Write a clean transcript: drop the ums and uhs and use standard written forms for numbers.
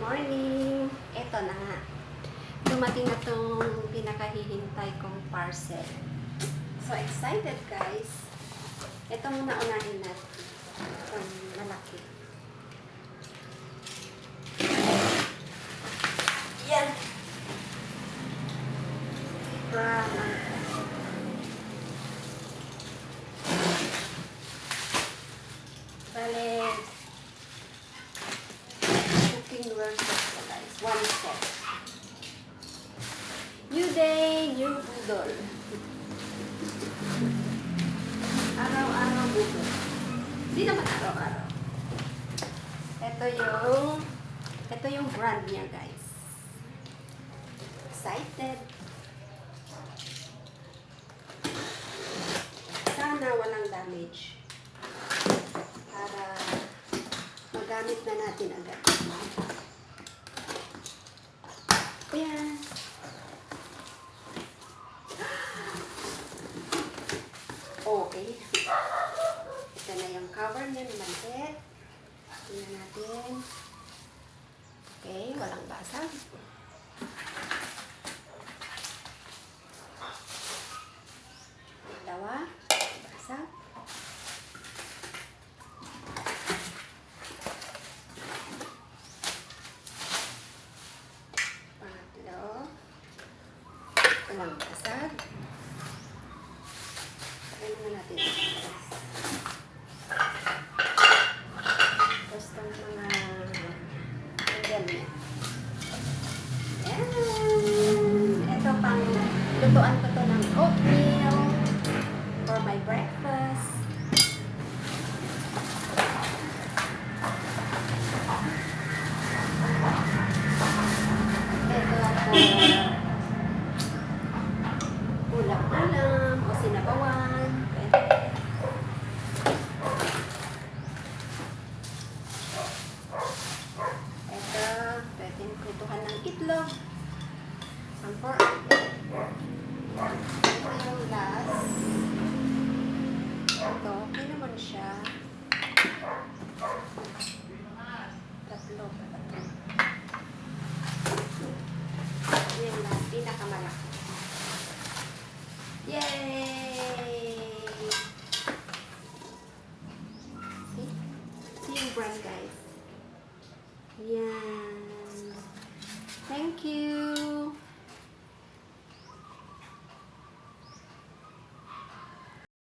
morning! Eto na nga. Dumating na tong pinakahihintay kong parcel. So excited guys. Ito muna unahin natin. Itong malaki. Yan! Bale, cooking workbook ko guys. One set. New day, new budol. Araw-araw budol. Hindi naman araw-araw. Ito yung brand niya guys. Excited. Sana walang damage. Para magamit na natin agad. Ayan. Okay. Ito na yung cover niya na maliit. Tingnan natin. Okay, walang basag. Dalawa. Basag. Pangatlo. Walang basag. Try naman natin. Tapos itong mga handle niya. Ayan. Ito pang lutuan ko to ng oatmeal for my breakfast. Ito for ulam-ulam o sinabawan. Ito, pwedeng prituhan ng itlog. Ang pork. Ito yung last. Ito, okay naman siya. Tatlo. Ito yung last, pinakamalaki. Yay! See yung brand